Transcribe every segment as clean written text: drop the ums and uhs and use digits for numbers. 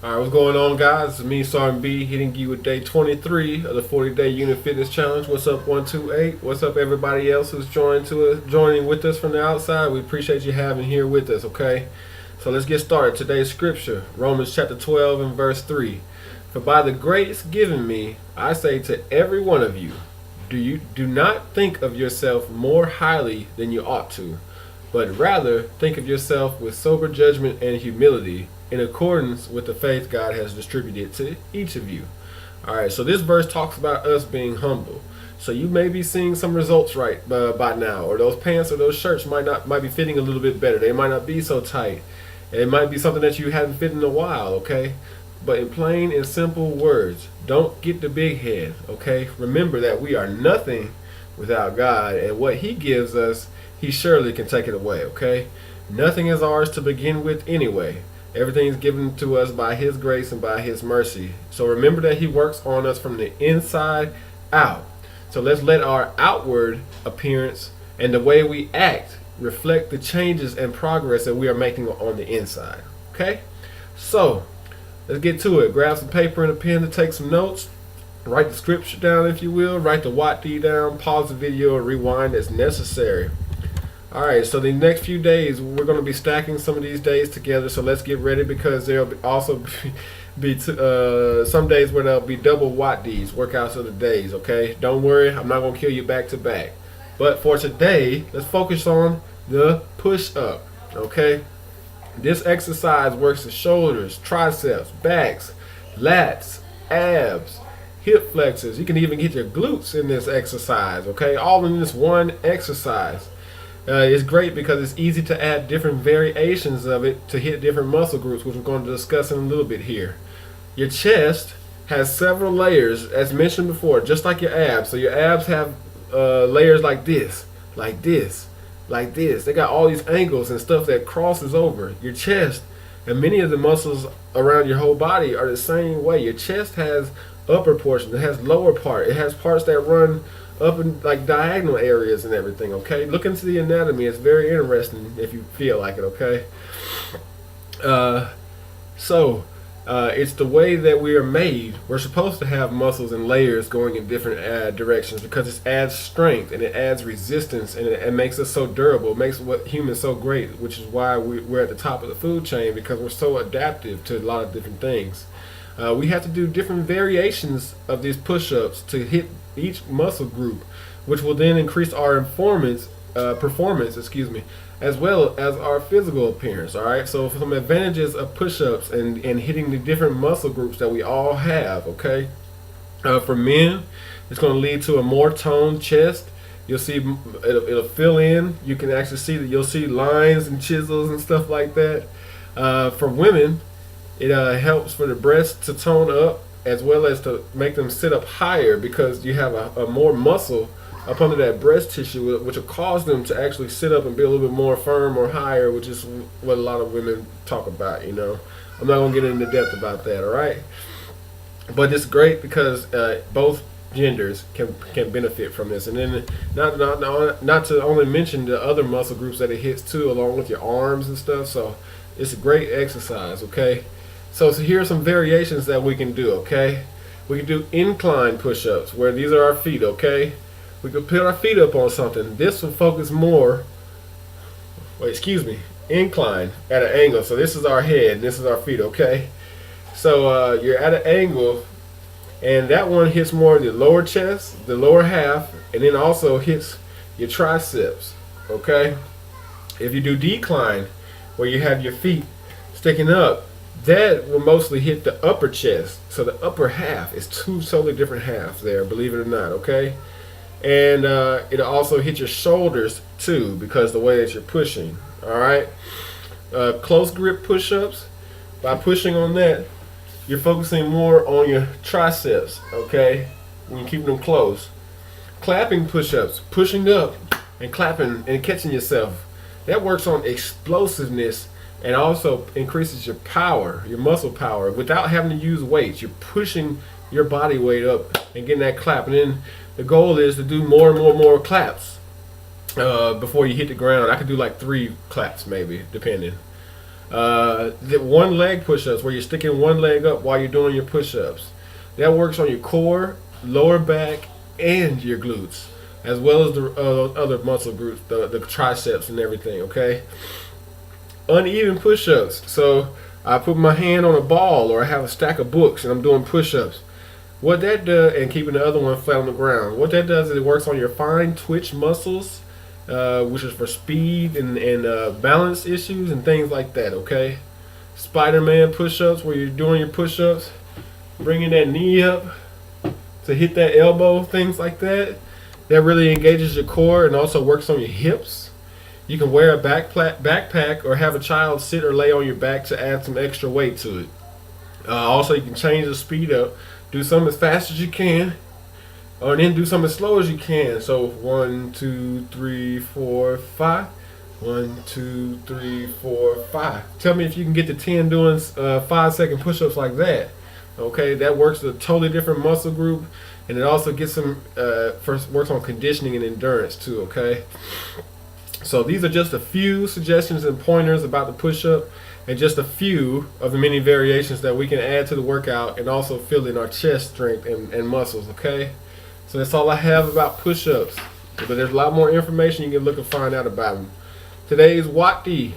Alright, what's going on, guys? It's me, Sergeant B, hitting you with day 23 of the 40-day unit fitness challenge. What's up, 128? What's up, everybody else who's joining with us from the outside? We appreciate you having here with us, okay? So let's get started. Today's scripture, Romans chapter 12 and verse 3. For by the grace given me, I say to every one of you, do not think of yourself more highly than you ought to, but rather think of yourself with sober judgment and humility, in accordance with the faith God has distributed to each of you. Alright, so this verse talks about us being humble. So you may be seeing some results right by now, or those pants or those shirts might be fitting a little bit better. They might not be so tight. And it might be something that you haven't fit in a while, okay? But in plain and simple words, don't get the big head, okay? Remember that we are nothing without God, and what He gives us, He surely can take it away, okay? Nothing is ours to begin with anyway. Everything's given to us by His grace and by His mercy. So remember that He works on us from the inside out. So let's let our outward appearance and the way we act reflect the changes and progress that we are making on the inside. Okay? So let's get to it. Grab some paper and a pen to take some notes. Write the scripture down, if you will. Write the what D down. Pause the video and rewind as necessary. Alright, so the next few days, we're going to be stacking some of these days together, so let's get ready, because there'll also be some days where there'll be double Watt Ds, workouts of the days, okay? Don't worry, I'm not going to kill you back to back. But for today, let's focus on the push-up, okay? This exercise works the shoulders, triceps, backs, lats, abs, hip flexors. You can even get your glutes in this exercise, okay? All in this one exercise. It's great because it's easy to add different variations of it to hit different muscle groups, which we're going to discuss in a little bit here. Your chest has several layers, as mentioned before, just like your abs. So your abs have layers like this, like this, like this. They got all these angles and stuff that crosses over. Your chest and many of the muscles around your whole body are the same way. Your chest has upper portion, it has lower part, it has parts that run up in like diagonal areas and everything, okay? Look into the anatomy. It's very interesting if you feel like it, okay? It's the way that we are made. We're supposed to have muscles and layers going in different directions, because it adds strength and it adds resistance, and it makes us so durable. It makes what humans so great, which is why we're at the top of the food chain, because we're so adaptive to a lot of different things. We have to do different variations of these push-ups to hit each muscle group, which will then increase our performance, as well as our physical appearance. All right, so some advantages of push-ups and hitting the different muscle groups that we all have, okay? For men, it's going to lead to a more toned chest. You'll see it'll fill in. You can actually see that. You'll see lines and chisels and stuff like that. For women, it helps for the breasts to tone up, as well as to make them sit up higher, because you have a more muscle up under that breast tissue, which will cause them to actually sit up and be a little bit more firm or higher, which is what a lot of women talk about, you know. I'm not going to get into depth about that, all right? But it's great because both genders can benefit from this. And then not to only mention the other muscle groups that it hits too, along with your arms and stuff. So it's a great exercise, okay? So here are some variations that we can do, okay? We can do incline push-ups, where these are our feet, okay? We can put our feet up on something. This will focus more, incline at an angle. So this is our head, this is our feet, okay? So you're at an angle, and that one hits more of the lower chest, the lower half, and then also hits your triceps, okay? If you do decline, where you have your feet sticking up, that will mostly hit the upper chest. So the upper half is two totally different halves there, believe it or not, okay? And it'll also hit your shoulders too, because the way that you're pushing, all right? Close grip push-ups, by pushing on that, you're focusing more on your triceps, okay? When you're keeping them close. Clapping push-ups, pushing up and clapping and catching yourself. That works on explosiveness, and also increases your power, your muscle power, without having to use weights. You're pushing your body weight up and getting that clap. And then the goal is to do more and more claps before you hit the ground. I could do like 3 claps maybe, depending. The one leg push-ups, where you're sticking one leg up while you're doing your push-ups. That works on your core, lower back, and your glutes, as well as the other muscle groups, the triceps and everything. Okay. Uneven push-ups. So I put my hand on a ball, or I have a stack of books, and I'm doing push-ups. What that does, and keeping the other one flat on the ground. What that does is it works on your fine twitch muscles, which is for speed and balance issues and things like that. Okay. Spider-Man push-ups, where you're doing your push-ups, bringing that knee up to hit that elbow, things like that. That really engages your core and also works on your hips. You can wear a backpack or have a child sit or lay on your back to add some extra weight to it. Also, you can change the speed up. Do some as fast as you can, and then do some as slow as you can. So 1, 2, 3, 4, 5. 1, 2, 3, 4, 5. Tell me if you can get to 10 doing 5-second push-ups like that. Okay, that works a totally different muscle group, and it also gets some first works on conditioning and endurance too. Okay, so these are just a few suggestions and pointers about the push-up, and just a few of the many variations that we can add to the workout and also fill in our chest strength and muscles. Okay, so that's all I have about push-ups, but there's a lot more information you can look and find out about them. Today's Wati,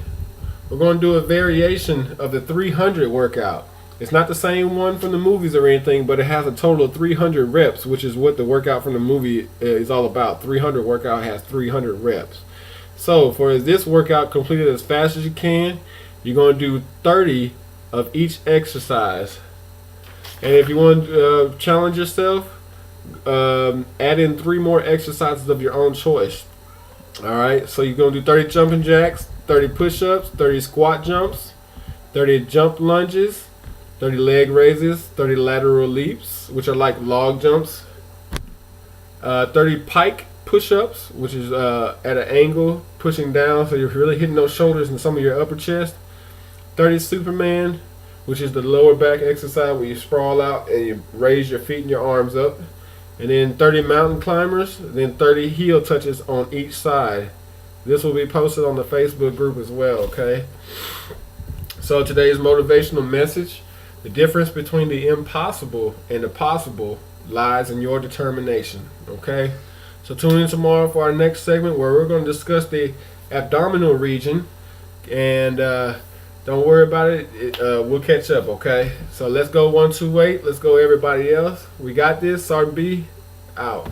we're going to do a variation of the 300 workout. It's not the same one from the movies or anything, but it has a total of 300 reps, which is what the workout from the movie is all about. 300 workout has 300 reps. So for this workout completed as fast as you can, you're going to do 30 of each exercise. And if you want to challenge yourself, add in 3 more exercises of your own choice. Alright, so you're going to do 30 jumping jacks, 30 push-ups, 30 squat jumps, 30 jump lunges, 30 leg raises, 30 lateral leaps, which are like log jumps, 30 pike push-ups, which is at an angle, pushing down, so you're really hitting those shoulders and some of your upper chest. 30 Superman, which is the lower back exercise where you sprawl out and you raise your feet and your arms up. And then 30 mountain climbers, then 30 heel touches on each side. This will be posted on the Facebook group as well, okay? So today's motivational message: the difference between the impossible and the possible lies in your determination, okay? So tune in tomorrow for our next segment, where we're going to discuss the abdominal region, and don't worry about it. We'll catch up, okay? So let's go 1, 2, 8. Let's go, everybody else. We got this. Sergeant B, out.